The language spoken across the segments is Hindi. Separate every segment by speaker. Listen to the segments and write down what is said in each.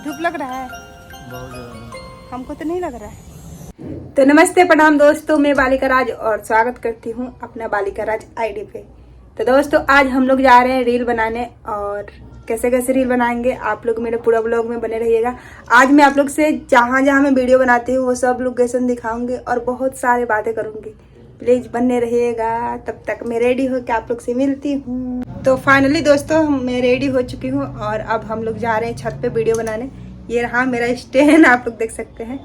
Speaker 1: धूप लग रहा है
Speaker 2: बहुत ज़्यादा।
Speaker 1: हमको तो नहीं लग रहा है। तो नमस्ते प्रणाम दोस्तों, मैं बालिका राज और स्वागत करती हूँ अपना बालिका राज आईडी पे। तो दोस्तों आज हम लोग जा रहे हैं रील बनाने और कैसे कैसे रील बनाएंगे आप लोग मेरे पूरा ब्लॉग में बने रहिएगा। आज मैं आप लोग से जहाँ जहाँ मैं वीडियो बनाती हूँ वो सब लोकेशन दिखाऊंगी और बहुत सारी बातें करूँगी। प्लीज बने रहिएगा। तब तक मैं रेडी होकर आप लोग से मिलती हूँ। तो फाइनली दोस्तों मैं रेडी हो चुकी हूँ और अब हम लोग जा रहे हैं छत पे वीडियो बनाने। ये रहा मेरा स्टैंड, आप लोग देख सकते हैं।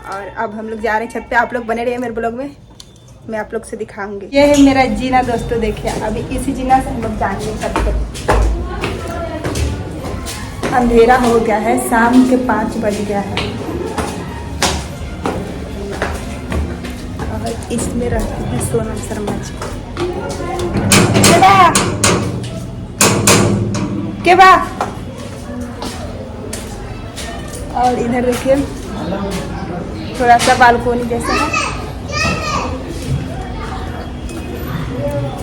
Speaker 1: और अब हम लोग जा रहे हैं छत पे। आप लोग बने रहिए मेरे ब्लॉग में, मैं आप लोग से दिखाऊंगी। ये है मेरा जीना दोस्तों, देखिए अभी इसी जीना से हम लोग जाएंगे छत पे। अंधेरा हो गया है, शाम के 5 बज गया है और इसमें रहती है सोनम शर्मा जी। के बा और इधर देखिए थोड़ा सा बालकोनी जैसा है।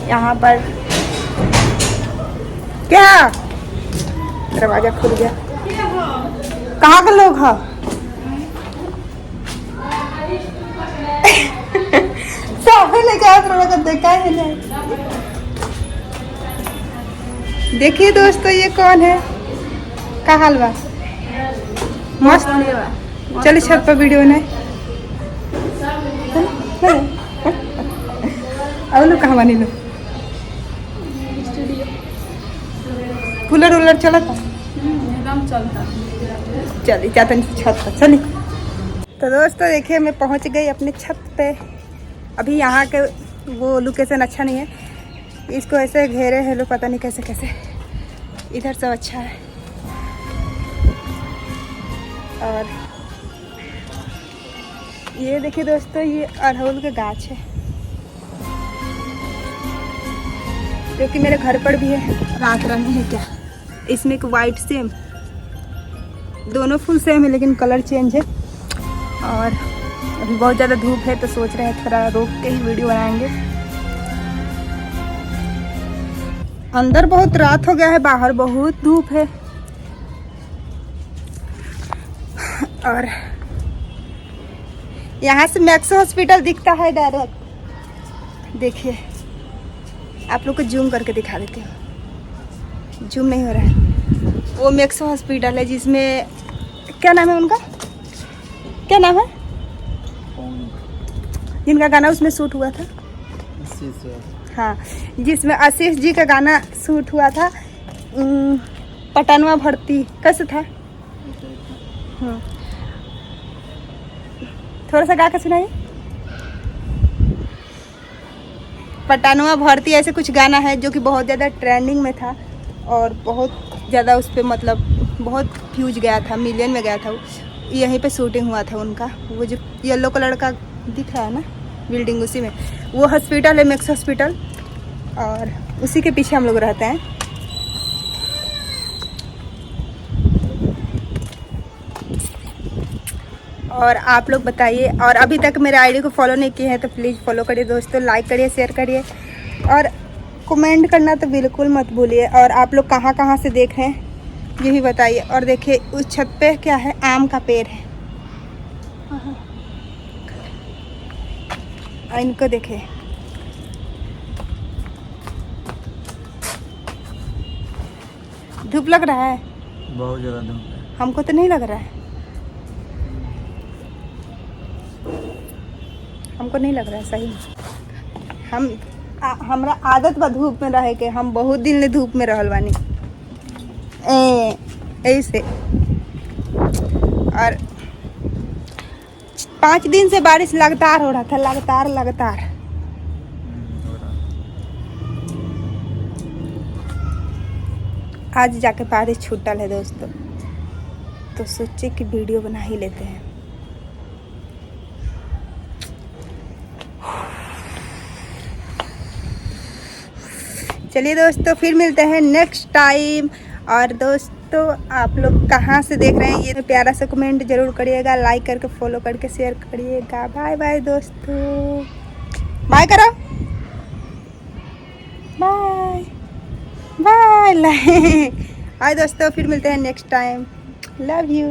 Speaker 1: यहाँ पर क्या दरवाजा खुल गया। कहाँ के लोग हैं? क्या देखा है नहीं। देखिए दोस्तों ये कौन है, का हाल बा? मस्त चलिए छत पर वीडियो ने अब लोग कहाँ बनी लो कूलर उलर चला था
Speaker 3: एकदम चलता।
Speaker 1: चलिए जाते छत पर चलिए। तो दोस्तों देखिए मैं पहुंच गई अपने छत पे। अभी यहाँ के वो लोकेशन अच्छा नहीं है, इसको ऐसे घेरे हैं लोग, पता नहीं कैसे कैसे। इधर सब अच्छा है और ये देखिए दोस्तों ये अड़हुल के गाछ है जो कि मेरे घर पर भी है। रात रानी है क्या? इसमें एक वाइट सेम, दोनों फूल सेम है लेकिन कलर चेंज है। और अभी बहुत ज़्यादा धूप है तो सोच रहे हैं थोड़ा रोक के ही वीडियो बनाएंगे। अंदर बहुत रात हो गया है, बाहर बहुत धूप है। और यहाँ से मैक्सो हॉस्पिटल दिखता है डायरेक्ट। देखिए आप लोग को जूम करके दिखा देती हूँ, जूम नहीं हो रहा है। वो मैक्सो हॉस्पिटल है जिसमें क्या नाम है उनका, क्या नाम है जिनका गाना उसमें शूट हुआ था? हाँ, जिसमें आशीष जी का गाना शूट हुआ था। पटानुआ भर्ती कैसे था? थोड़ा सा गा कर सुनाइए। पटानुआ भर्ती ऐसे कुछ गाना है जो कि बहुत ज़्यादा ट्रेंडिंग में था और बहुत ज़्यादा उस पर मतलब बहुत व्यूज गया था, मिलियन में गया था। यहीं पे शूटिंग हुआ था उनका। वो जो येलो कलर का दिख रहा है ना बिल्डिंग, उसी में वो हॉस्पिटल है, मैक्स हॉस्पिटल, और उसी के पीछे हम लोग रहते हैं। और आप लोग बताइए, और अभी तक मेरे आईडी को फॉलो नहीं किए हैं तो प्लीज़ फॉलो करिए दोस्तों, लाइक करिए, शेयर करिए और कमेंट करना तो बिल्कुल मत भूलिए। और आप लोग कहाँ कहाँ से देख रहे हैं ये भी बताइए। और देखिए उस छत पे क्या है, आम का पेड़ है। इनको देखे, धूप लग रहा है
Speaker 2: बहुत ज़्यादा धूप है।
Speaker 1: हमको तो नहीं लग रहा है, हमको नहीं लग रहा है सही। हमरा आदत बा धूप में रहे के, हम बहुत दिन ले धूप में रहल बानी ऐसे। और 5 दिन से बारिश लगातार हो रहा था, लगातार। आज जाके बारिश छूटल है दोस्तों, तो सोचे कि वीडियो बना ही लेते हैं। चलिए दोस्तों फिर मिलते हैं नेक्स्ट टाइम। और दोस्तों आप लोग कहाँ से देख रहे हैं ये प्यारा सा कमेंट जरूर करिएगा, लाइक करके फॉलो करके शेयर करिएगा। बाय बाय दोस्तों, बाय करो, बाय बाय। हाय दोस्तों, फिर मिलते हैं नेक्स्ट टाइम। Love you.